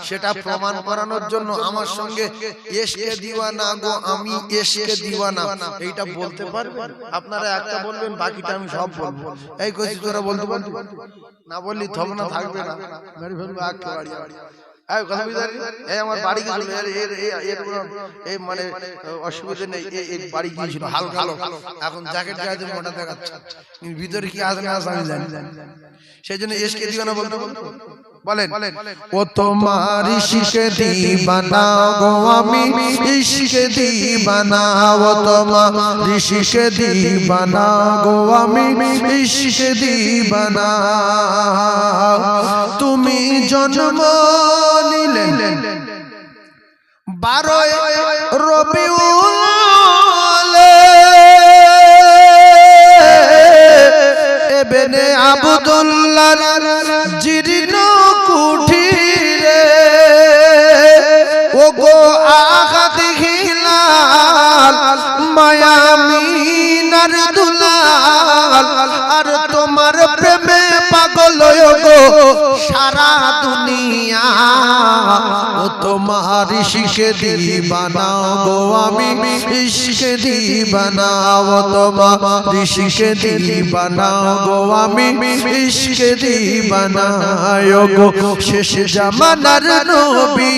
সেটা প্রমাণ করানোর জন্য আমার সঙ্গে এসকে দিওয়ানা গো আমি এসকে দিওয়ানা এইটা বলতে পারবেন? আপনারা একটা বলবেন, বাকিটা আমি সব বলবো। এই কইছি তোরা বলতে পারবি না? বললি তবে না থাকবে না, মেরে ফেলবে একেবারে। এই কথা বুঝতে পারলি? এই আমার বাড়ি গেছিল, এর মানে অসুবিধা নেই, এই বাড়ি গিয়েছিল হালকা, এখন জ্যাকেট গায়ে মোটা দেখাচ্ছে, ভিতরে কি আছে না আছে আমি জানি। সেই জন্য এসকে দিওয়ানা বলতে বলতো বলেন, ও তোমার ইশকে দিবানা গো আমি ইশকে দিবানা, ও তোমার ইশকে দিবানা গো আমি ইশকে দিবানা। তুমি জন্ম নিলে 12 রবিউল ইবনে আব্দুল্লাহর জীর্ণ কুঠিরে, ও গো আগাত হিলাল মায়ামিনার দুলাল, আর তোমার প্রেমে পাগল গো সারা দুনিয়া। ও তোমার ইশকে দিবানা গো আমি ইশকে দিবানা, ও তোমার ইশকে দিবানা গো আমি ইশকে দিবানা। গো শেষ জামানার নবী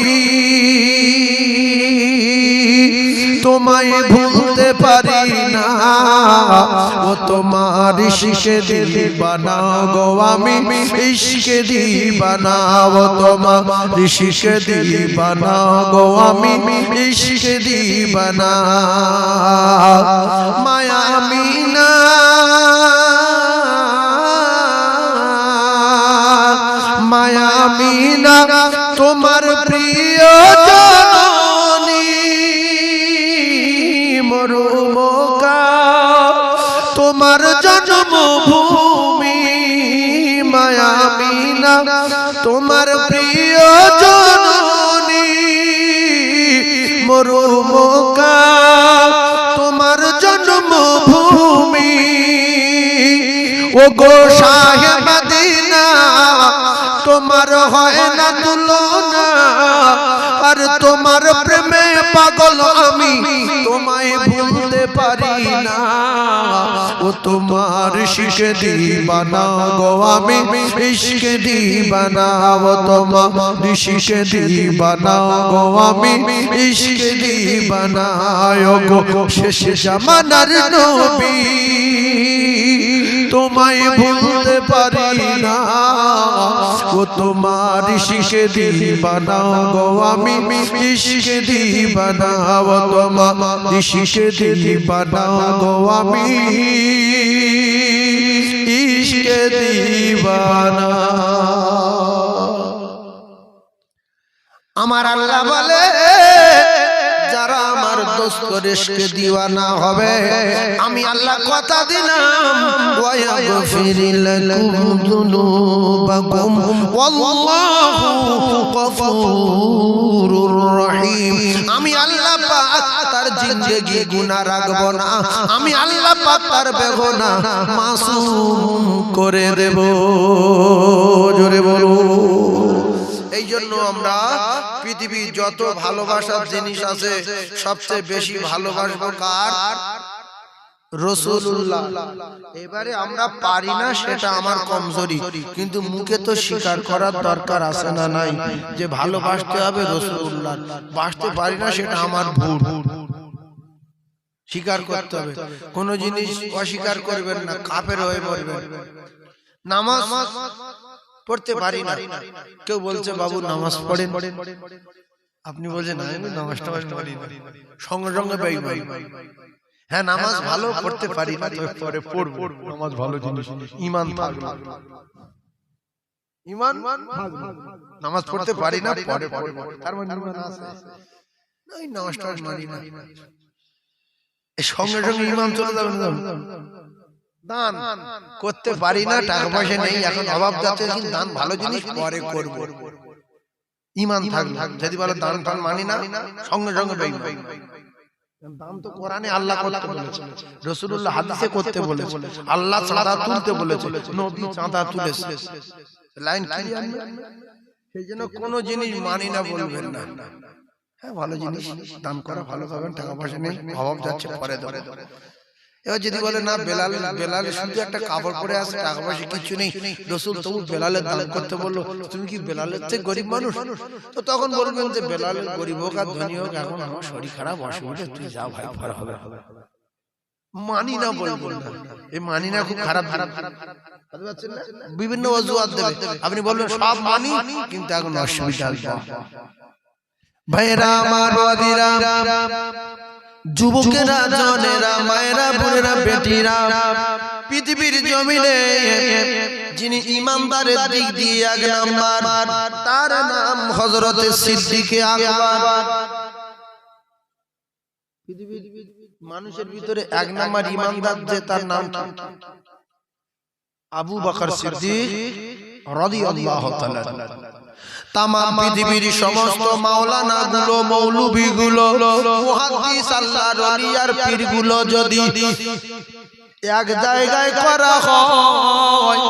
তোমায় ভুলতে পারি না, ও তোমার ইশকে দিবানা গো আমি ইশকে দিবানা, ও তোমার ইশকে দিবানা গো আমি ইশকে দিবানা। মায়া আমিনা মায়া আমিনা তোমার প্রিয় জননী, মরুমকা তোমার জন্মভূমি। মায়া আমিনা তোমার প্রিয় জননী, মরুমকা তোমার জন্মভূমি। ও গো শাহে মদিনা তোমার হয় না তুলনা, আর তোমার প্রেমে পাগল আমি তোমায় ভুলতে পারি না। ও তোমার ইশকে দিবানা গো আমি ইশকে দিবানা, ও তোমার ইশকে দিবানা গো আমি ইশকে দিবানা। গো শেষ জামানার নবী তোমায় ভুলতে পারি না, ও তোমার ইশকে দিবানা গো আমি ইশকে দিবানা, ও তোমার ইশকে দিবানা গো আমি ইশকে দিবানা। আমার আল্লাহ বলে, যারা আমার দোস্ত ইশকে দিওয়ানা হবে, আমি আল্লাহ কথা দিলাম ওয়া ইয়াগফিরু লাকুম যুনুবাকুম ওয়াল্লাহু গফুরুর রহিম। আমি আল্লাহ পাক তার জিন্দেগি গুনাহ রাখব না, আমি আল্লাহ পাক তার বেগুনাহ মাসুম করে দেব। জোরে বলো। এই জন্য আমরা পৃথিবীর যত ভালোবাসার জিনিস আছে সবচেয়ে বেশি ভালোবাসবো কার? রাসূলুল্লাহ। এবারে আমরা পারি না, সেটা আমার কমজোরি, কিন্তু মুখে তো স্বীকার করার দরকার আছে না নাই, যে ভালোবাসতে হবে রাসূলুল্লাহ। বাসতে পারি না, সেটা আমার ভুল, স্বীকার করতে হবে। কোন জিনিস অস্বীকার করবেন না, কাফের হয়ে পড়বেন। নামাজ পড়তে পারি না, কেউ বলছে বাবু নামাজ পড়েন, আপনি বলছেন না আমি নামাজটা পড়ি না, সঙ্গে সঙ্গে বেঈমান। হ্যাঁ নামাজ ভালো পড়তে পারি না, তবে পরে পড়ব। নামাজ ভালো জিনিস, ঈমান থাকবে, ঈমান থাকবে। নামাজ পড়তে পারি না, পরে পড়ব, তার মানে ঈমান আছে। এই নামাজটা মানি না, এই সঙ্গে সঙ্গে ঈমান চলে যাবে না। দান করতে পারি না, টাকা পয়সা নেই, এখন অভাব যাচ্ছে, কিন্তু দান ভালো জিনিস পরে করব, ঈমান থাকবে। যদি বলে দান টান মানি না, সঙ্গে সঙ্গে বেঈমান। দান তো কোরআনে আল্লাহ করতে বলেছে, রাসূলুল্লাহ হাদিসে করতে বলেছে, আল্লাহ চাঁদা তুলতে বলেছে, নবী চাঁদা তুলেছে। লাইন ক্লিয়ার না? সেই জন্য কোনো জিনিস মানি না বলবেন না। হ্যাঁ ভালো জিনিস দান করা ভালো পাবেন, টাকা পয়সা নেই অভাব যাচ্ছে পরে দেবো। এবার যদি বলে না বেলাল বেলাল শুধু একটা কাপড় পরে আছে, টাকা পয়সা কিছু নেই, রাসূল তবু বেলালের দান করতে বললো, তুমি কি বেলালের থেকে গরিব মানুষ? তো তখন বলবেন যে বেলালের গরিব হোক আর ধনী হোক, এখন আমার শরীর খারাপ অসুবিধা, তুই যা ভাই পরে হবে। মানি না বলবেন না, এই মানি না খুব খারাপ খারাপ বিভিন্ন অজুহাত দেবে। আপনি বলবেন সব মানি কিন্তু এখন অসুবিধা ভাইরা আমার ওয়াদিরা যুবকেরা জনেরা মায়েরা বোনেরা বেটিরা, পৃথিবীর জমিনে যিনি ইমানদারের দিক দিয়ে এক নাম্বার, তার নাম হযরত সিদ্দিকে আকবর। পৃথিবীর মানুষের ভিতরে এক নাম্বার ইমানদার যে, তার নাম আবু বকর সিদ্দিক রাদিয়াল্লাহু তাআলা। তামাম পৃথিবীর সমস্ত মাওলানা গুলো, মৌলভী গুলো, মুহাদ্দিস, আল্লাহর ওলি আর পীর গুলো যদি এক জায়গায় করা হয়,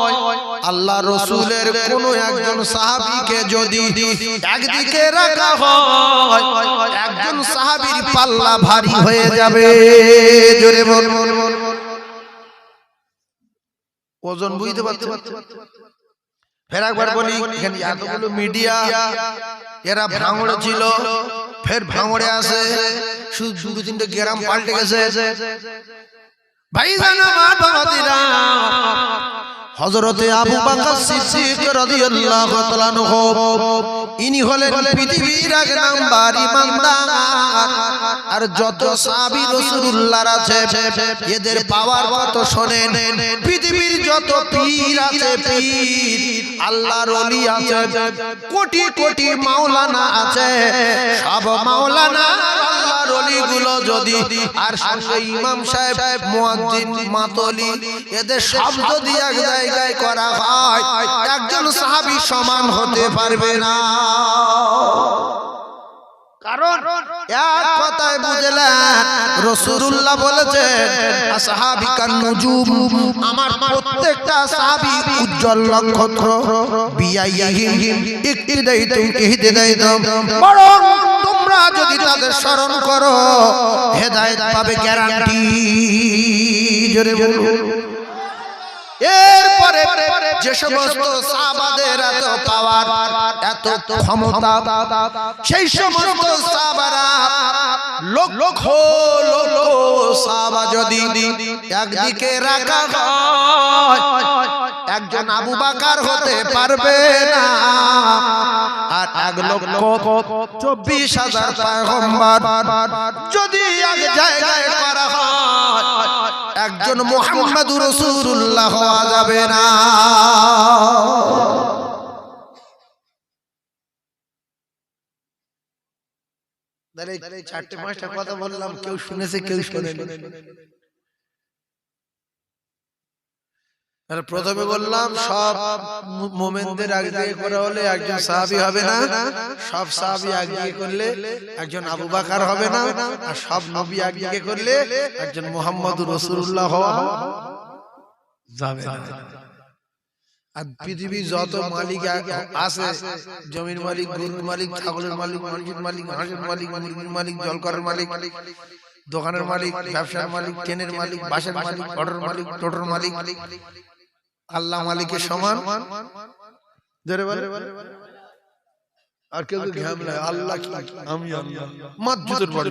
আল্লাহ রাসূলের কোন একজন সাহাবীকে যদি একদিকে রাখা হয়, একজন সাহাবীর পাল্লা ভারী হয়ে যাবে। জোরে বলুন, ওজন বুঝতে পারছেন? ফের একবার বলি, এখানে এতগুলো মিডিয়া, এরা ভাঙড়ে ছিল, ফের ভাঙড়ে আসে, শুধু দু তিনটে গ্রাম পাল্টে গেছে। ভাইজান আমার বাবাদিরা, হযরতে আবু বকর সিদ্দিক রাদিয়াল্লাহু তাআলা আনহু, ইনি হলেন পৃথিবীর এক নাম্বার ইমানদার। আর যত সাহাবী রাসূলুল্লাহর আছে, এদের পাওয়ার কত শোনেন। পৃথিবীর যত পীর আছে, পীর আল্লাহর ওলি আছে, কোটি কোটি মাওলানা আছে, সব মাওলানা আল্লাহর ওলি গুলো যদি আর সঙ্গে ইমাম সাহেব, মুয়াজ্জিন, মাতলি, এদের সব যদি এক জায়গায় করা হয়, একজন সাহাবী সমান হতে পারবে না। কারণ এক কথায় বুঝলেন, রাসূলুল্লাহ বলেছেন আসহাবিকান নুজুম, আমার প্রত্যেকটা সাহাবী উজ্জ্বল নক্ষত্র, বিআইহিম ইকতিদাইতুম ইহতিদাইতুম, বরং তোমরা যদি তাদের স্মরণ করো হেদায়েত পাবে গ্যারান্টি। জোরে বলুন। এরপরে যে সমস্ত সাহাবাদের এত পাওয়ার, এত ক্ষমতা, সেই সমস্ত সাহাবারা লক্ষ সাহাবা যদি একদিকে রাখা হয়, একজন আবু বকর হতে পারবে না। আর 1,24,000 পয়গম্বর যদি এক জায়গায় করা হয়, একজন মুহাম্মদুর রাসূলুল্লাহ হওয়া যাবে না। চারটে পাঁচটা কথা বললাম, কেউ শুনেছে কেউ শোনেনি। প্রথমে বললাম সব মুমিনদের একদিকে করা হলে একজন সাহাবী হবে না, সব সাহাবী একদিকে করলে একজন আবু বকর হবে না, আর সব নবী একদিকে করলে একজন মুহাম্মদুর রাসূলুল্লাহ হওয়া যাবে না। আর পৃথিবীর যত মালিক আছে, জমির মালিক, গরুর মালিক, ছাগলের মালিক, মানুষের মালিক, হাঁসের মালিক, মুরগির মালিক, জলকরের মালিক, দোকানের মালিক, ব্যবসার মালিক, ট্রেনের মালিক, বাসের মালিক, অটোর মালিক, টোটোর মালিক, আল্লাহ মালিকের সমান। আর কেউ ঘাম লাগে, আল্লাহ কি, আমি আল্লাহ, মাদ্দুদের বাড়ি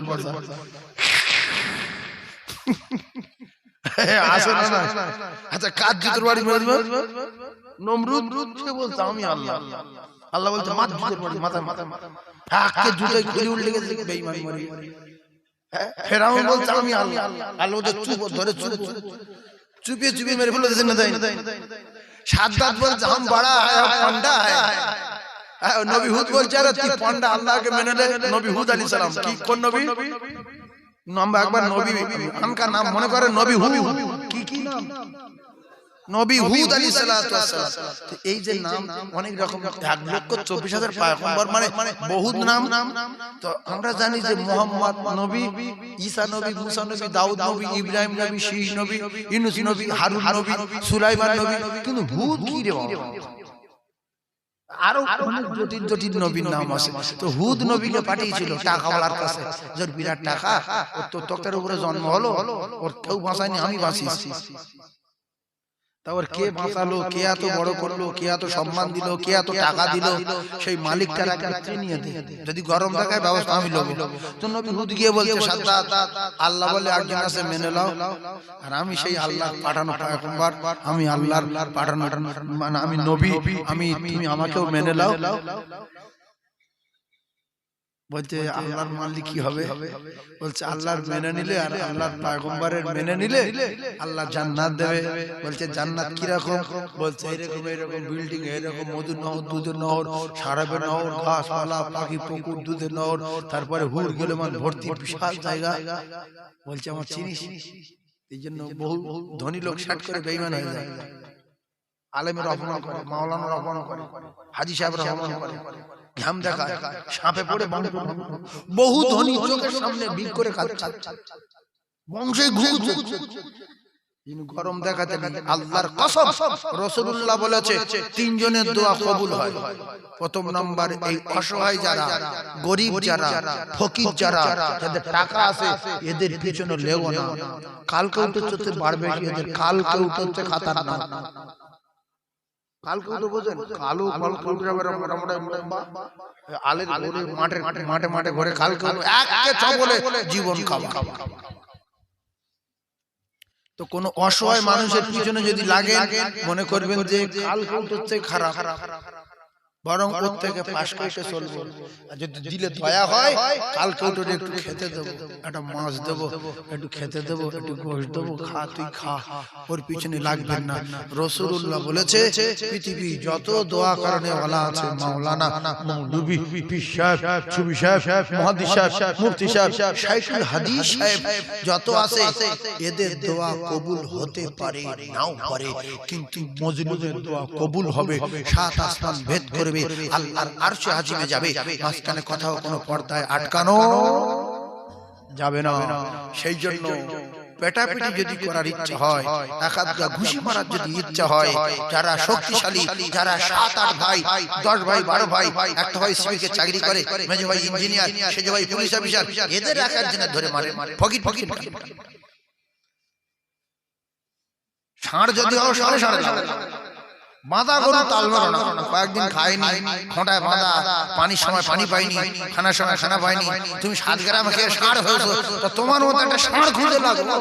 আসে না না। আচ্ছা, কার জুতোর বাড়ি নমরুদ, সে বলছে আমি আল্লাহ, আল্লাহ বলছে মাদ্দুদের বাড়ি মাথা মাথা ফাঁকে জুতোয় খুলে উল্টে গেছে, বেঈমান মারি। ফেরাউন বলছে আমি আল্লাহ, আল্লাহ বলছে চুপ, ধরে চুপিয়ে চুপিয়ে মেরে ফেলে দিয়েছেন না তাই। সাদ্দাত বলছে হাম বড়া হ্যায় পান্ডা হ্যায়। নবী হুদ বলছে আরে তুই পান্ডা, আল্লাহকে মেনে নে। নবী হুদ আলাইহিস সালাম, কি কোন নবী? নাম একবার নবী, আনকা নাম মনে করে নবী হুদ। কি নাম? নবী হুদ আলাইহিস সালাতু ওয়াস সালাম। এই যে নাম অনেক রকম, 1,24,000 পয়গম্বর মানে বহুত নাম। তো আমরা জানি যে মুহাম্মদ নবী, ঈসা নবী, মুসা নবী, দাউদ নবী, ইব্রাহিম নবী, শীষ নবী, ইউনূস নবী, হারুন নবী, সুলাইমান নবী, কিন্তু হুদ কি রে বাবা? আরো অনেক জটিল জটিল নবীর নাম আছে। তো হুদ নবীকে পাঠিয়েছিল টাকাওয়ালার কাছে, যার বিরাট টাকা, ওর তো তক্তার উপরে জন্ম হলো, ওর কেউ বাঁচায়নি, আমি বাঁচিয়েছি। তারপর কে বাঁচালো, কে এত বড় করলো, কে এত সম্মান দিল, কে এত টাকা দিল, সেই মালিকটার একত্রে নিয়ে দে, যদি গরম থাকায় ব্যবস্থা আমি লব। তো নবী হুদ গিয়ে বলছে সাদ্দাত, আল্লাহ বলে একজন আছে, মেনে নাও, আর আমি সেই আল্লাহর পাঠানো পয়গম্বর, আমি আল্লাহর পাঠানো, মানে আমি নবী, তুমি আমাকেও মেনে নাও। বলছে আল্লাহর মানলে কি হবে? বলছে আল্লাহর মেনে নিলে আর আল্লাহর পয়গম্বরের মেনে নিলে আল্লাহ জান্নাত দেবে। বলছে জান্নাত কি রকম? বলছে এরকম এরকম বিল্ডিং, এরকম মধুর নহর, দুধের নহর, সারাবের নহর, গাছপালা, পাখি, পুকুর, দুধের নহর, তারপরে হুর গেলেমান ভর্তি বিশাল জায়গা। বলছে আমার চিনিস? এই জন্য বহু ধনী লোক শাট করে বেঈমান হয়ে যায়, আলেমের অপমান করে, মাওলানার অপমান করে, হাজী সাহেবের অপমান করে, ঘাম দেখা সাপে পড়ে বহু ধনী চোখের সামনে ভিড় করে কাঁদছে, বংশে ঘুরছে, গরম দেখাতে নেই। আল্লাহর কসম, রাসূলুল্লাহ বলেছে তিনজনের দোয়া কবুল হয়। প্রথম নাম্বার এই অসহায় যারা, গরিব যারা, ফকির যারা, যাদের টাকা আছে, এদের পিছনে লেও না, কালকে উঠতে বাড়বে, এদের কালকে উঠতে খাতার না। কালকে তো বোঝেন, কালো কালকে আলের মাঠে মাঠে ঘরে কালকে একে চবলে জীবন খাওয়া। তো কোন অসহায় মানুষের পিছনে যদি লাগে, মনে করবেন যে কালকে হচ্ছে খারাপ, বরং ওর থেকে পাশ করে চলবো। আর যদি দিলে দয়া হয়, কালকে উঠে একটু খেতে দেবো, একটা মাছ দেবো, একটু খেতে দেবো, একটু গোশত দেবো, খা, তুই খা, ওর পিছনে লাগবেন না। রাসূলুল্লাহ বলেছে পৃথিবী যত দোয়া করনে ওয়ালা আছে, মাওলানা, মৌলভী, পীর সাহেব, সুফি সাহেব, মুহাদ্দিস সাহেব, মুফতি সাহেব, শাইখুল হাদিস সাহেব যত আছে, এদের দোয়া কবুল হতে পারে নাও পারে, কিন্তু মজলুমের দোয়া কবুল হবে। সাত আসমান ভেদ করে আল্লাহর আরশে আজিমে যাবে, মাঝখানে কোথাও কোনো পর্দায় আটকানো যাবে না। সেই জন্য পেটাপিটি যদি করার ইচ্ছা হয়, একাধা ঘুষি মারার যদি ইচ্ছা হয়, যারা শক্তিশালী, যারা 7-8 ভাই, 10 ভাই, 12 ভাই, একটা ভাই সিভিকে চাকরি করে, মেজো ভাই ইঞ্জিনিয়ার, সেজো ভাই পুলিশ অফিসার, এদের এক একজনের ধরে মারে, ফকির ফকির ষাঁড় যদি হয় সাড়ে সাড়ে বাঁধা গরু তাল মারো না, কয়েকদিন খায়নি, খোঁটায় বাঁধা, পানির সময় পানি পাইনি, খানার সময় খানা পাইনি, তুমি 7 গ্রাম খেয়ে ষাঁড় হয়েছো, তা তোমার মতো একটা ষাঁড় খুঁজে লাগলো।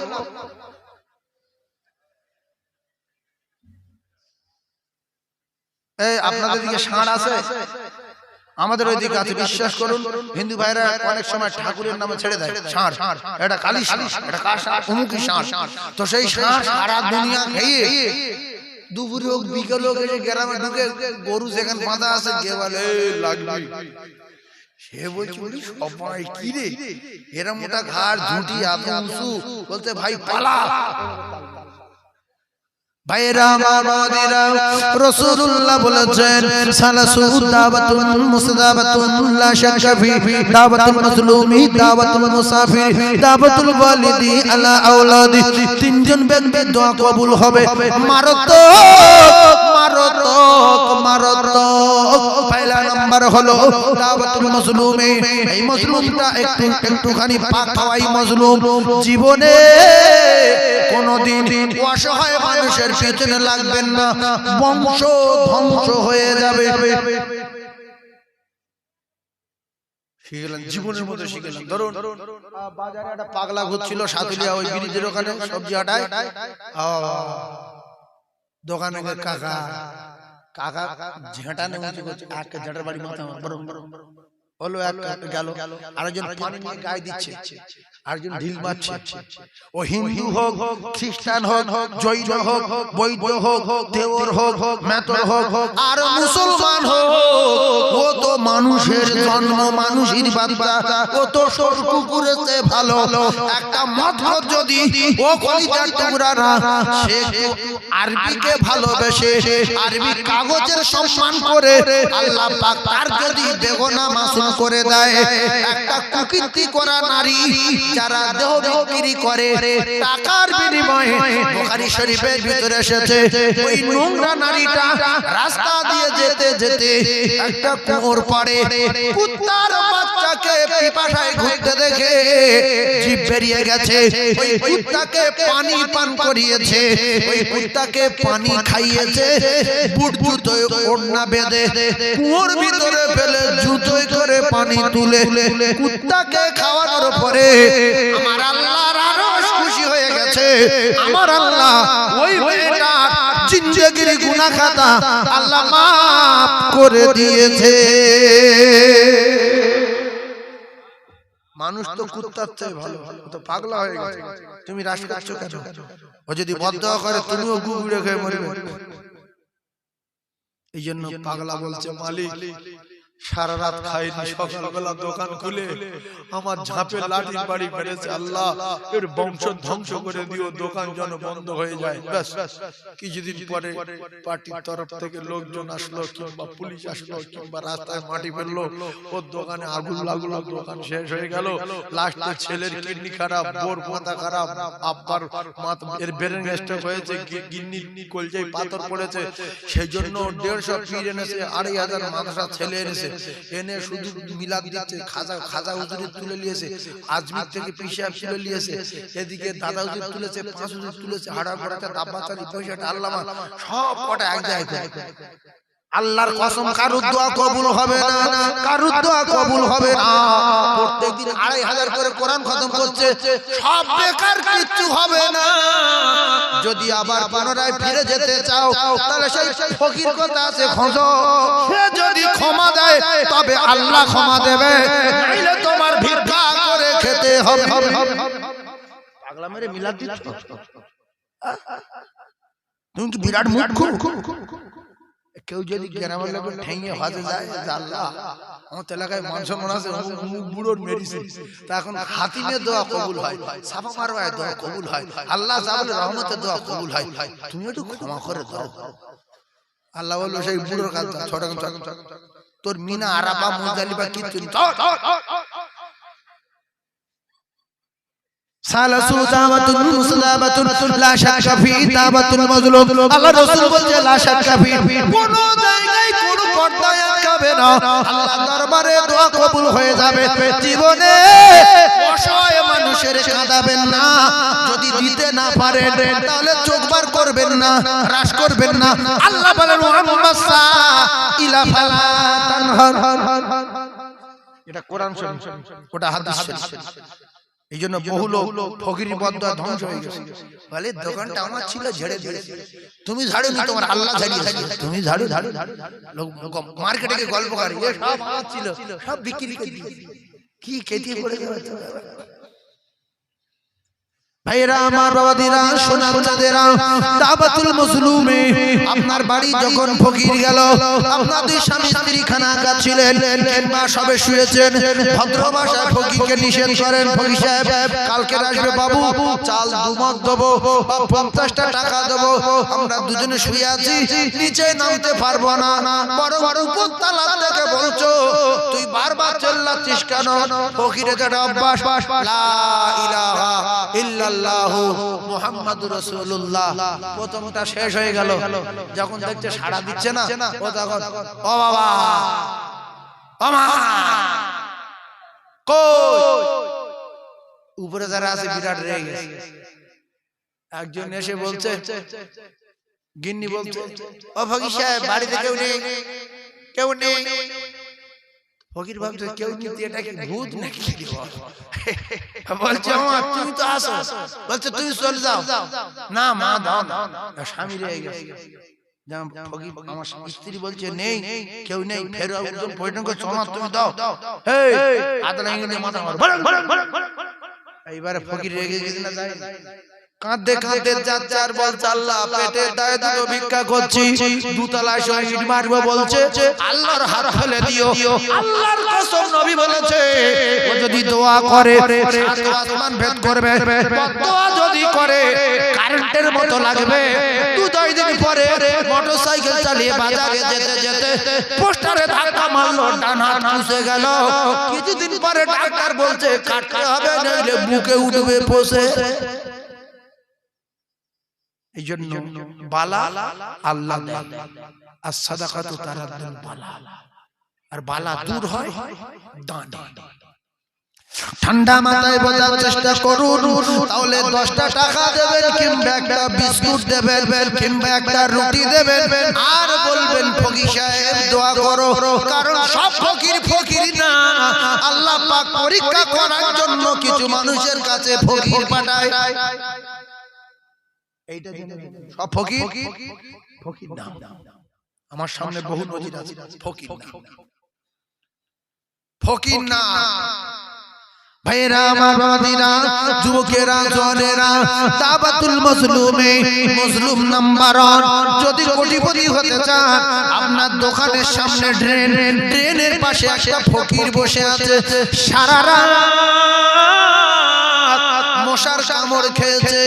এই আপনাদের দিকে ষাঁড় আছে? আমাদের ওইদিকে আছে, বিশ্বাস করুন। হিন্দু ভাইরা অনেক সময় ঠাকুরের নামে ছেড়ে দেয় ষাঁড়, এটা কালী ষাঁড়, এটা কার ষাঁড়, অমুকি ষাঁড়। তো সেই ষাঁড় সারা দুনিয়া খেয়ে দুপুরে হোক বিকেল হোক এসে গ্রামে ঢুকে গরু যেখানে বাঁধা আছে কে বলে লাগবে, সে বলছে সবাই কি রে এরা মোটা ঘাড় ঝুঁটি এত উঁচু, বলতে ভাই পালা। ভাইরা বাবাদিরা, রাসূলুল্লাহ বলেছেন সালাসু দাওয়াতুন মুসদাবাতুন লা শাক্কা ফি, দাওয়াতুল মাজলুমি, দাওয়াতুল মুসাফির, দাওয়াতুল ওয়ালিদি আলা আওলাদি। তিনজন ব্যক্তির দোয়া কবুল হবে। মারাত্মক মারাত্মক মারাত্মক পয়লা নাম্বার হলো দাওয়াতুল মাজলুমি। এই মাজলুমটা একটুখানি পাক খাওয়াই মাজলুম, জীবনে কোনদিন অসহায় মানুষের পেছনে লাগবেন না, বংশ ধ্বংস হয়ে যাবে। জীবনের মধ্যে শিখেলাম। ধরুন বাজারে একটা পাগলা ঘুরছিল সাতুলিয়া, ওই ব্রিজের ওখানে সবজি হাটায়, দোকানে কাকা কাকা ঝেঁটা নেই, ঝেঁটার বাড়ি মাথা হলো, এক গেল, আরেকজন পানি নিয়ে গায়ে দিচ্ছে, আরেকজন ঢিল মারছে। ও হিন্দু হোক, খ্রিস্টান হোক, জৈন হোক, বৌদ্ধ হোক, দেওর হোক, মেতর হোক, আর মুসলমান হোক, ও তো মানুষের জন্ম, মানুষের বাচ্চা, ও তো কুকুরেতে ভালো। একটা মতলব যদি ও কলিজার টুকরা না, সে আরবিকে ভালোবেসে, আরবি কাগজের সম্মান করে, আল্লাহ পাক তার যদি বেগুনা মাসুম করে দেয়। একটা কুকীর্তি করা নারী যারা দেহ বিক্রি করে টাকার বিনিময়ে বুখারী শরীফের ভিতরে এসেছে ওই নোংরা নারীটা রাস্তা দিয়ে যেতে যেতে একটা কুয়োর পাড়ে কুত্তার বাচ্চাকে পিপাসায় ঘুরতে দেখে জিভ বেরিয়ে গেছে ওই কুত্তাকে পানি পান করিয়েছে ওই কুত্তাকে পানি খাইয়েছে বুট জুতোয় ওড়না বেঁধে কুয়োর ভিতরে ফেলে জুতোয় করে পানি তুলে কুত্তাকে খাওয়ানোর পরে আমার আল্লাহর আরশ খুশি হয়ে গেছে আমার আল্লাহ ওই মেয়েটা জিন্দেগির গুনাহ খাতা আল্লাহ মাফ করে দিয়েছে। মানুষ তো কুত্তার চেয়ে ভালো, তো পাগলা হয়ে গেছে। তুমি রাশ করছো কেন? ও যদি বদদোয়া করে তুমিও গুগড়ে খেয়ে মরবে। এই জন্য পাগলা বলছে মালিক সারা রাত খাইনি, সকালবেলা দোকান খুলে আমার ঝাঁপে লাঠির বাড়ি মেরেছে, আল্লাহ এর বংশ ধ্বংস করে দিও, দোকান যেন বন্ধ হয়ে যায়। ব্যাস কিছুদিন পরে পার্টির তরফ থেকে লোকজন আসলো কিংবা পুলিশ আসলো কিংবা রাস্তায় মাটি ফেললো, ওর দোকানে আগুন লাগলো, দোকান শেষ হয়ে গেল। লাস্টে ছেলের কিডনি খারাপ, বোর মাথা খারাপ, আব্বার মাথা এর ব্রেন স্ট্রোক হয়েছে, কিডনি কলজায় পাথর পড়েছে। সেই জন্য 150 পীর এনেছে, 2500 মাদ্রাসা ছেলে এনেছে, এনে শুধু মিলাদ দিচ্ছে। খাজা হুজুরি তুলে নিয়েছে, আজমির থেকে পিসাব তুলে নিয়েছে, এদিকে দাদা হুজুর তুলেছে, 5 হুজুর তুলেছে, হাড়া পড়াতে দাব্বাচারি পয়সাটা আল্লামা সব কটা এক জায়গায়। আল্লাহর কসম কারুর দোয়া কবুল হবে না, কারুর দোয়া কবুল হবে না। প্রত্যেকদিন 2500 করে কোরআন খতম করছে, সব বেকার, কিচ্ছু হবে না। যদি আবার পুনরায় ফিরে যেতে চাও তাহলে সেই ফকির কথা আছে খোঁজো, সে যদি ক্ষমা দেয় তবে আল্লাহ ক্ষমা দেবে, নাইলে তোমার ভিক্ষা করে খেতে হবে। পাগলা মেরে মিলাদ দিচ্ছ তুমি কি বিরাট মূর্খ? কেউ যদি গ্রামের লোক ঠেঙে হজে যায়, আল্লাহ আমার এলাকায় মানুষ মনে আছে মুখ বুড়োর মেডিসিন, তা এখন হাতিমে দোয়া কবুল হয়, সাফা মারওয়ায় দোয়া কবুল হয়, আল্লাহ জাবলের রহমতে দোয়া কবুল হয়, তুমি একটু ক্ষমা করে দাও। আল্লাহ বললো সেই বুড়োর কাজ ছোট তোর মিনা আরাফা মুজদালিফা কিচ্ছু সালাসু দাওয়াতুন মুসলামাতুন লা শাক্কা ফি দাওয়াতুল মাজলুম। আল্লাহ রাসূল বলেন লা শাক্কা ফি, কোন জায়গায় কোন পর্দায় আটকাবে না, আল্লাহ দরবারে দোয়া কবুল হয়ে যাবে। জীবনে অসহায় মানুষের কাঁদাবেন না, যদি দিতে না পারেন তাহলে চোখ বার করবেন না, রাশ করবেন না। আল্লাহ বলেন মুহাম্মদ ইলা ফালা তানহার, এটা কোরআন শরীফ, ওটা হাদিস শরীফ। এই জন্য বহু লোক ফকিরি বদদোয়া ধ্বংস হয়ে গেছে। বলে দোকানটা আমার ছিল, ঝেড়ে দিয়েছে। তুমি ঝাড়ু নি, তোমার আল্লাহ ঝাড়িয়েছে। তুমি ঝাড়ু লোক মার্কেটে গিয়ে গল্প করে, এ সব আমার ছিল, সব বিক্রি করে দিয়েছে। কি কেটে পড়ে যাবে ভাইরা আমার, বাবাদিরা, সোনার চাঁদেরা, দাওয়াতুল মাজলুমে আপনার বাড়ি যখন ফকির গেল, আপনাদের স্বামী স্ত্রী খানা খাচ্ছিলেন কিংবা সবে শুয়েছেন, ভদ্র ভাষায় ফকিরকে নিষেধ করেন, ফকির সাহেব কালকে আসবে বাবু, চাল 2 মণ দেবো বা 50টা টাকা দেবো, আমরা দুজনে শুয়ে আছি, নিচে নামতে পারবো না, বড় বড় উপরতলা থেকে বলছো, তুই বারবার চিল্লাচ্ছিস কেন? ফকিরের যেটা অভ্যাস, লা ইলাহা ইল্লাল্লাহু মুহাম্মাদুর রাসূলুল্লাহ, প্রথমটা শেষ হয়ে গেল। যখন দেখছে সাড়া দিচ্ছে না, ও তখন ও বাবা ও মা কই, উপরে যারা আছে বিরাট রেগে গেছে। একজন এসে বলছে, গিন্নি বলছে, ও ফকির সাহেব বাড়িতে কেউ নেই, কেউ নেই। ফকির ভাবছে কেউ নিতে, এটা কি ভূত নাকি? বলছে তুমি তো আসো, বলছে তুমি চলে যাও না, মা দাও না, স্বামী রেগে গেছে। ফকির আমার স্ত্রী বলছে নেই, কেউ নেই, ফের একজন পরিণাম করে চমা তুমি দাও, এইবারে ফকির রেগে গেছে না, যায় কাঁদতে কাঁদতে যাচ্ছে আর বলছে, আল্লাহ পেটের দায়ে দুটো ভিক্ষা করছি, 2 তলায় ইট মারবো, বলছে আল্লাহর হাত ফেলে দিও। আল্লাহর কসম নবী বলেছে, ও যদি দোয়া করে 7 আসমান ভেদ করবে, দোয়া যদি করে কারেন্ট কারেন্টের মতো লাগবে। 2-3 দিন পরে মোটরসাইকেল চালিয়ে বাজারে যেতে যেতে পোস্টারে ধাক্কা মারলো, ডান হাত মুছে গেল। কিছুদিন পরে ডাক্তার বলছে কাটতে হবে, নইলে বুকে উঠবে পোষে। এই জন্য বালা আল্লাহ দেয়, আর সাদাকাতু তারাদ্দুল বালা, আর বালা দূর হয় দান। ঠান্ডা মাথায় বোঝার চেষ্টা করুন, তাহলে 10টা টাকা দেবেন, কিংবা একটা বিস্কুট দেবেন, কিংবা একটা রুটি দেবেন, আর বলবেন ফকির সাহেব দোয়া করো। কারণ সব ফকির ফকির না, আল্লাহ পাক পরীক্ষা করার জন্য কিছু মানুষের কাছে ফকির পাঠায়। এইটা সব ফকির ফকির না। আমার সামনে বহু নজির আছে, ফকির না, ফকির না। ভাইরা আমার, বাবাদিরা, যুবকেরা, জওয়ানেরা, দাওয়াতুল মাজলুমে মাজলুম নাম্বার 1। যদি কোটিপতি হতে চান, আপনার দোকানের সামনে ড্রেনের পাশে একটা ফকির বসে আছে, সারা রাত মশার কামড় খেয়েছে,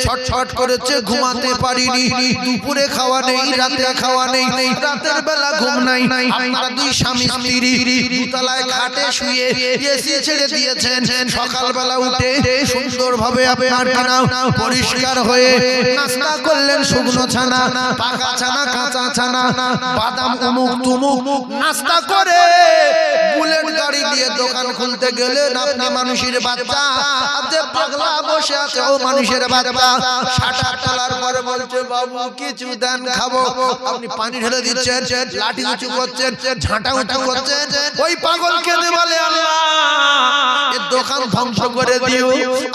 ছটছট করেছে, ঘুমাতে পারিনি। দুপুরে খাওয়া নেই, রাতে খাওয়া নেই, রাতের বেলা ঘুম নাই। আপনারা 2 স্বামী স্ত্রী দুতলায় খাটে শুয়ে এসি ছেড়ে দিয়েছেন। সকালবেলা উঠে সুন্দরভাবে আপনার কানাও পরিষ্কার হয়ে নাস্তা করলেন, শুকনো ছানা, পাকা ছানা, কাঁচা ছানা, বাদাম, অমুক তুমুক নাস্তা করে বুলেট গাড়ি নিয়ে দোকান খুলতে গেলেন। আপনি মানুষের বাচ্চা, আপনি পাগলা বসে আছে, ও মানুষের বাচ্চা। সাটা তোলার পরে বলছে বাবু কিছু দেন খাবো। আপনি পানি ঢেলে দিচ্ছেন, লাঠি উঁচু করছেন, ঝাঁটা উঁচু করছেন। ওই পাগল কেঁদে বলে আল্লাহ এর দোকান ধ্বংস করে দিও,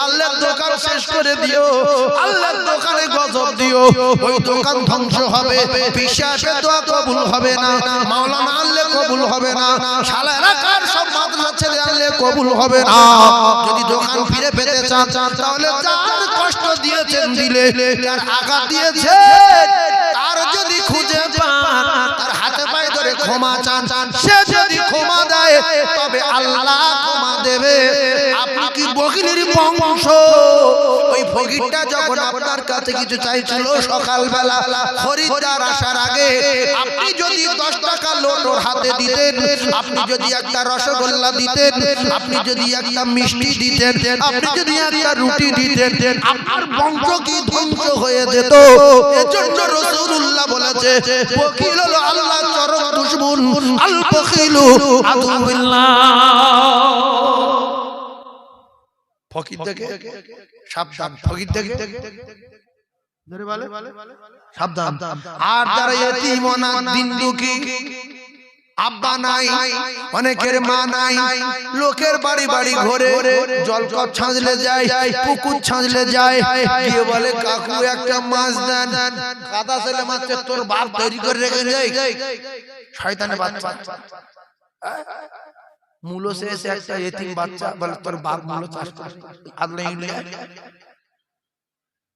আল্লাহর দোকান শেষ করে দিও, আল্লাহর দোকানে গজব দিও। ওই দোকান ধ্বংস হবে, পিশাচে দোয়া কবুল হবে না, মাওলানা আল্লাহ কবুল হবে না, শালা এলাকার সব মাদ্রাসা ছেলে আল্লাহ কবুল হবে না। যদি দোকান ফিরে পেতে চান, তাহলে যার কষ্ট দিয়েছেন দিলে, যার আঘাত দিয়েছেন তার যদি খুঁজে পান, তার হাতে পায়ে ধরে ক্ষমা চান, সে যদি ক্ষমা দেয় তবে আল্লাহ ক্ষমা দেবে। আপনি কি বকিলের বংশ? ওই ফকিরটা যখন আপনার কাছে কিছু চাইছিল সকালবেলা খরিদ্দার আসার আগে, আপনি যদি 10 টাকা নোট ওর হাতে দিতেন, আপনি যদি একটা রসগোল্লা দিতেন, আপনি যদি একটা মিষ্টি দিতেন, আপনি যদি একটা রুটি দিতেন, আপনার বংশ কি ধ্বংস হয়ে যেত। এজন্য রাসূলুল্লাহ বলেছে বকিল হলো আল্লাহর চরম দুশমন, আল বকিলু আদুবিল্লাহ। ফকির থেকে সাবধান, ফকির থেকে ধরে বলে সাবধান। আর যারা ইতিম অনাথ দিন দুঃখী, আব্বা নাই, অনেকের মা নাই, লোকের বাড়ি বাড়ি ঘরে জলকর ছাঁচলে যায়, পুকুর ছাঁচলে যায়, গিয়ে বলে কাকু একটা মাছ দেন। কাদা ছেলে মাছ তোর বাপ তৈরি করে রেখে যায়, শয়তানের বাচ্চা। মূলো সে এসে একটা এতিম বাচ্চা বলে তোর বাপ মূলো চাষ করে,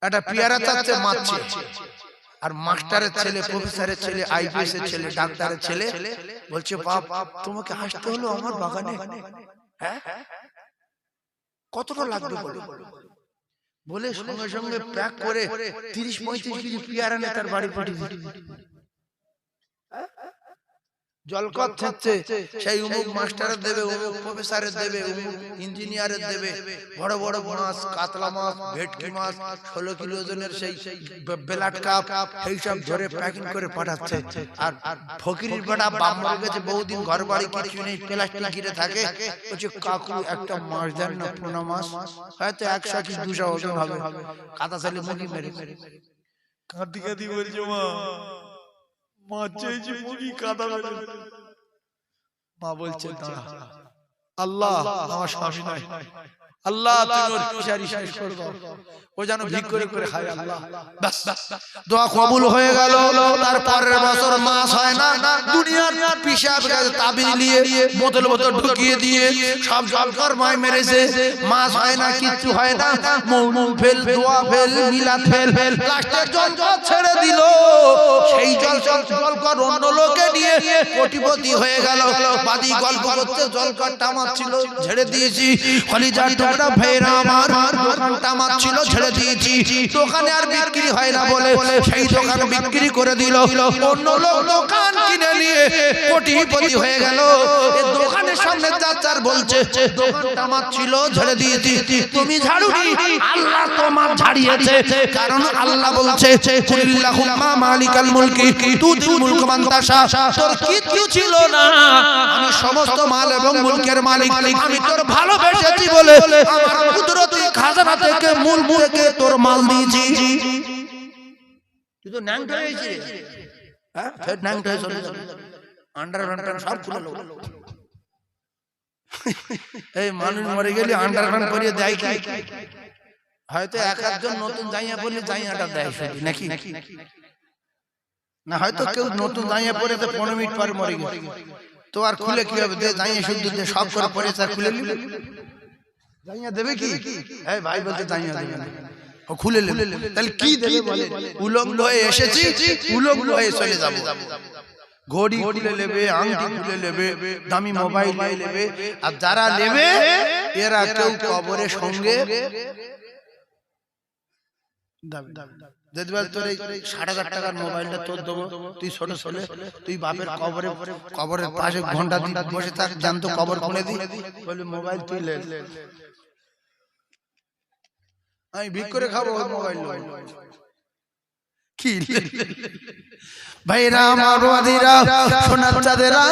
একটা পেয়ারা চাচ্ছে মাছ, আর মাস্টারের ছেলে, প্রফেসরের ছেলে, আইপিএস এর ছেলে, ডাক্তারের ছেলে বলছে বাপ তোমাকে আসতে হলো আমার বাগানে, হ্যাঁ কতটা লাগবে বলে সঙ্গে সঙ্গে প্যাক করে 30-35 কেজি পেয়ারা নিয়ে তার বাড়ি পাঠিয়ে জলকর থাকছে। সেই অমুক মাস্টারের দেবে, অমুক প্রফেসরের দেবে, অমুক ইঞ্জিনিয়ারের দেবে, বড় বড় মাছ, কাতলা মাছ, ভেটকি মাছ, 16 কিলো ওজনের সেই বেলাট কাপ, এইসব ধরে প্যাকিং করে পাঠাচ্ছে। আর ফকিরের বেটা বাপ মরে গেছে, বহুদিন ঘর বাড়ি কিছু নেই, প্লাস্টিক ঘিরে থাকে। বলছে কাকু একটা মাছ দেন না, পোনা মাছ, হয়তো 100 কি 200 ওজন হবে। কাদা চালে মুরগি মেরে কাঁদি কাঁদি বলছে মা মাছ চেয়েছি, মুরগি কাদা মেরে। মা বলছে আল্লাহ আমার স্বামী নাই, আল্লাহ তুমি ওর পিশারি শেষ করে দাও, ও যেন ভিক করে করে খায়। আল্লাহ বাস দোয়া কবুল হয়ে গেল। তারপরের বছর মাস হয় না, দুনিয়ার পিশাব কাছে তাবিজ নিয়ে বোতল বোতল ঢুকিয়ে দিয়ে সব জলকর মায় মেরেছে, মাস হয় না, কিচ্ছু হয় না, মৌলুদ ফেল, দোয়া ফেল, মিলাদ ফেল, লাস্টে জলকর ছেড়ে দিল। সেই জলকর অন্য লোকে নিয়ে কোটিপতি হয়ে গেল। বাদি গল্প করতে জলকরটা আমার ছিল, ছেড়ে দিয়েছি, কলিজার টুকরা ভাইরা আমার, দোকানটা আমার ছিল ছেড়ে দিয়েছি, দোকানে আর বিক্রি হয় না বলে সেই দোকান বিক্রি করে দিল, অন্য লোক দোকান কিনে নিয়ে কোটিপতি হয়ে গেল। এই দোকানের সামনে চাচার বলছে দোকানটা আমার ছিল ঝেড়ে দিয়েছি, তুমি ঝাড়ুনি, আল্লাহ তোমার ঝাড়িয়েছে। কারণ আল্লাহ বলছে কুল্লাহুম্মা মালিকাল মুলকি তুতিল মুলক মান তাশা, তোর কিচ্ছু ছিল না, আমি সমস্ত মাল এবং মুলকের মালিক, আমি তোর ভালোবেসেছি বলে আমার কুদরতি খাজানা থেকে মূল থেকে তোর মাল দিয়েছি। তুই তো ন্যাংটা হয়েছিস, হ্যাঁ ফের ন্যাংটা হয়ে চলে যাবে, আন্ডারপ্যান্ট সব খুলে লো। এই মানুষ মরে গেলে আন্ডারপ্যান্ট পরিয়ে দেয় কি? হয়তো এক একজন নতুন জাইয়া পরলে জাইয়াটা দেয় নাকি না, হয়তো কেউ নতুন জাইয়া পরে 15 মিনিট পর মরে গেছে, তো আর খুলে কি হবে? জাইয়া শুদ্ধ দিয়ে সব করে পরে তার খুলে নিলে জাইয়া দেবে কি? এই ভাই বলতে জাইয়া দেবে না, ও খুলে নেবে, তাহলে কি দেবে বলে? উলঙ্গ হয়ে এসেছি, উলঙ্গ হয়ে চলে যাব। ঘড়ি খুলে নেবে, আংটি খুলে নেবে, দামি মোবাইল নেবে, আর যারা নেবে এরা কেউ কবরের সঙ্গে তোর এই 7,500 টাকার মোবাইলটা তোর দেবো, তুই ছোট ছোলে, তুই বাপের কবরের পাশে ঘন্টা বসে থাক, জানতো কবর খুলে দি, বলে মোবাইল তুই লে, আমি ভিক করে খাবো মোবাইল কি? ভাইরা আমার ওয়াদিরা, সোনার চাঁদেরা,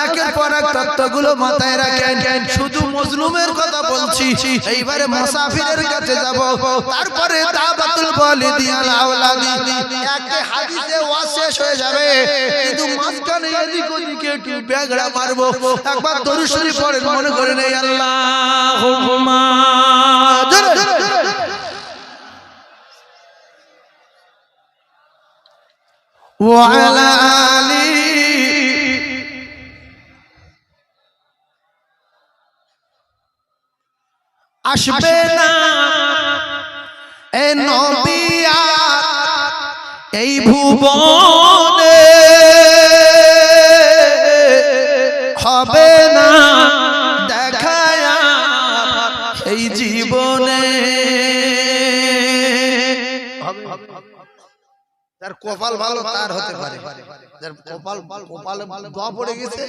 একের পর এক তত্ত্বগুলো মাথায় রাখেন। শুধু মজলুমের কথা বলছি, এইবারে মুসাফিরের কাছে যাব, তারপরে দাওয়াতুল ওয়ালিদি আল আওলাদি, একটা হাদিসে ওয়াজ শেষ হয়ে যাবে, কিন্তু মাঝখানে এদিক ওদিকে একটু ব্যাগড়া মারবো। একবার দরুদ শরীফ পড়েন, মনে করে নেই আল্লাহুম্মা ওয়ালা আলি আসবে না এ নবী আর এই ভুবনে, হবে না দেখায় এই জীবনে। যার কপাল ভালো তার হতে পারে, যার কপালে দোয়া পড়ে গেছে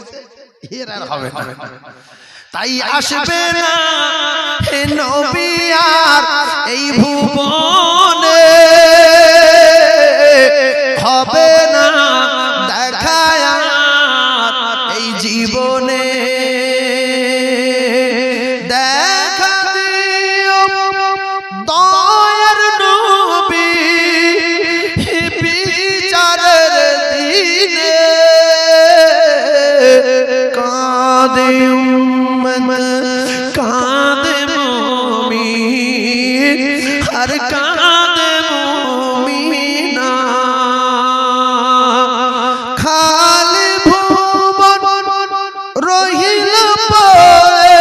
এর আর হবে না। তাই আসবে না হে নবী আর এই ভুবনে, হবে না দেখায় এই জীবনে। দেখা দিও দয়ার নবী বিচারের দিনে, কাঁদে উম্মত কাঁদে মুমিন আর কাঁদে মুমিনা, খালি ভুবন রহিল পড়ে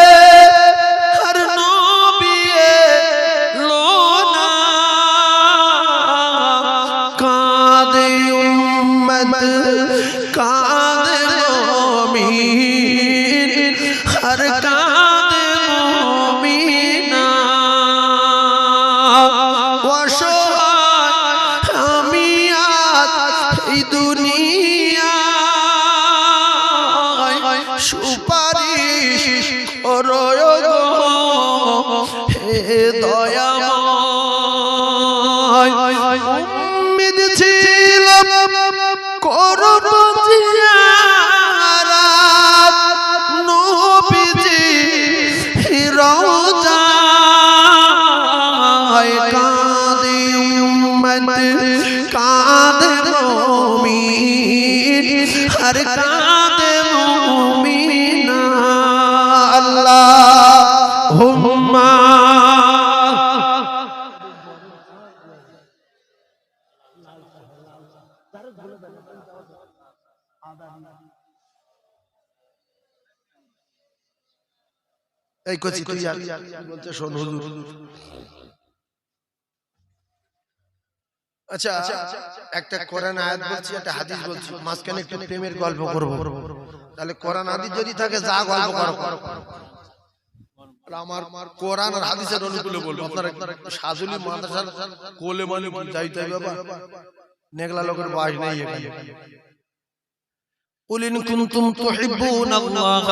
আর নবী এলো না, কাঁদে উম্মত কাঁদে মুমিন আর কাঁদে মুমিনা। অসহায় আমি আজ এই দুনিয়ায়, সুপারিশ করো গো হে দয়াময়। উম্মিদ ছিল করব জিয়ারত নবীজি রওজায়, কাঁদে উম্মত কাঁদে মুমিন আর কাঁদে মুমিনা। আল্লাহুম্মা এই কচি তুই বলতে শোন হুজুর। আচ্ছা একটা কোরআন আয়াত বলছি, একটা হাদিস বলছি, মাঝখানে একটু প্রেমের গল্প করব। তাহলে কোরআন হাদিস যদি থাকে যা গল্প করো, আমার কোরআন আর হাদিসের অনুকূলে বলবো। আপনারা সাজুলি মাদ্রাসার কোলে মানে যাইতে বাবা, নেগলা লোকের বয়স নেই এখানে। قل إن كنتم تحبون الله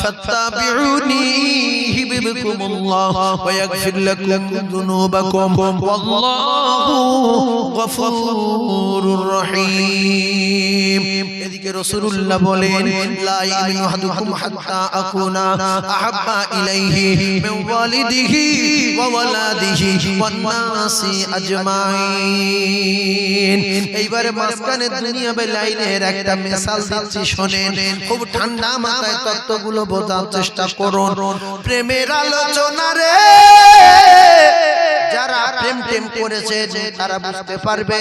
فاتبعوني يحببكم الله ويغفر لكم ذنوبكم والله غفور رحيم। এদিকে রাসূলুল্লাহ বলেন লা ইয়ামিনু আহাদুকুম হাত্তা আকুনা আহাব্বা ইলাইহি মিন ওয়ালিদিহি ওয়া ওয়ালাদিহি ওয়ান নাসি আজমাইন। এইবারে মাঝখানে দুনিয়া বেলাইনের একটা মিসাল দিচ্ছি, শোনেন, খুব ঠান্ডা মাথায় তত্ত্বগুলো বোঝার চেষ্টা করুন। প্রেমের আলোচনা রে, যারা প্রেম টেম করেছে তারা বুঝতে পারবে,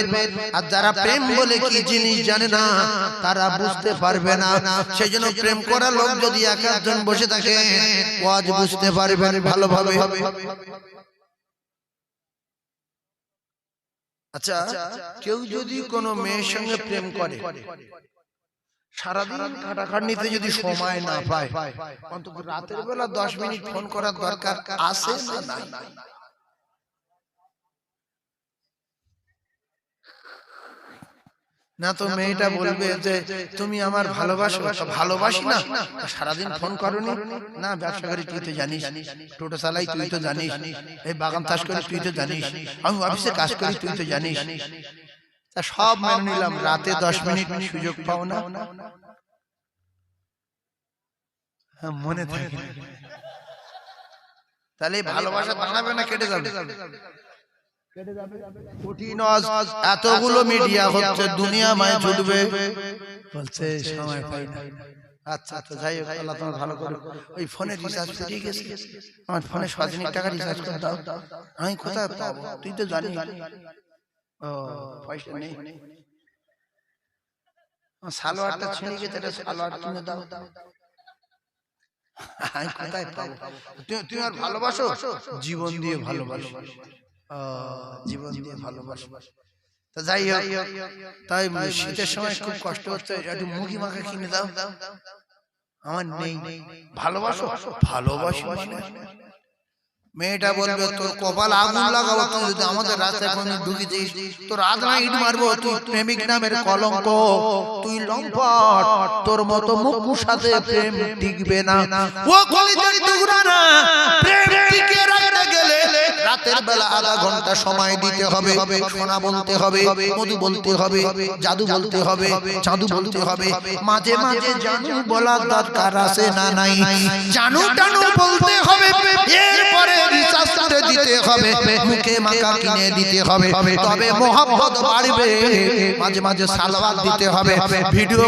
আর যারা প্রেম বলে কি জিনিস জানে না তারা বুঝতে পারবে না। সেই জন্য প্রেম করা লোক যদি এক একজন বসে থাকে ওয়াজ বুঝতে পারবেন ভালোভাবে। আচ্ছা, কেউ যদি কোনো মেয়ের সঙ্গে প্রেম করে, সারাদিন খাটাখাটনিতে যদি সময় না পায়, অন্তত রাতের বেলা 10 মিনিট ফোন করার দরকার আছে না নাই? না তো মেয়েটা বলবে যে তুমি আমার ভালোবাসো, ভালোবাসি না, সারাদিন ফোন করোনি না, ব্যবসা করি তুই তো জানিস, টোটো চালাই তুই তো জানিস, এই বাগান চাষ করি তুই তো জানিস, আমি অফিসে কাজ করি তুই তো জানিস। তা সব মেনে নিলাম, রাতে 10 মিনিট সুযোগ পাও না, মনে থাকে, তাহলে ভালোবাসা দাঁড়াবে না কেটে যাবে? কঠিন এতগুলো মিডিয়া হচ্ছে, দুনিয়া মায়ে ছুটবে, বলছে সময় পাই না। আচ্ছা আচ্ছা, যাই হোক, আল্লাহ তোমার ভালো করো। ওই ফোনের রিচার্জ ঠিক আছে, আমার ফোনে 7 টাকা রিচার্জ করে দাও। আমি কোথায় পাবো তুই তো জানিস? ও পয়সা নেই, সালোয়ারটা ছিঁড়ে গেছে, সালোয়ার কিনে দাও। আমি কোথায় পাবো? তুমি আর ভালোবাসো? জীবন দিয়ে ভালোবাসো, জীবন দিয়ে ভালোবাসো। তা যাই হোক, তাই শীতের সময় খুব কষ্ট হচ্ছে, একটু মুখি মাখা কিনে দাও। আমার নেই। ভালোবাসো? ভালোবাসো মানে মেয়েটা বলবে তোর কপাল আগুন লাগাবো, তুই যদি আমাদের রাস্তায় কোনো ঢুকেছিস তোর আদনা ইট মারবো, তুই প্রেমিক নামের কলঙ্ক, তুই লম্পট, তোর মতো মুখের সাথে প্রেম টিকবে না। ও কলিজার টুকরা না, প্রেম টিকে রাখতে গেলে রাতের বেলা আধা ঘন্টা সময় দিতে হবে, সোনা বলতে হবে, মধু বলতে হবে, জাদু বলতে হবে, জাদু বলতে হবে, মাঝে মাঝে জানু বলার দরকার আছে না নাই? জানু টানু বলতে হবে, এরপরে রিচার্জ করে দিতে হবে, মুখে মাখা কিনে দিতে হবে, তবে মহব্বত বাড়বে। মাঝে মাঝে সালাওয়াত দিতে হবে, ভিডিও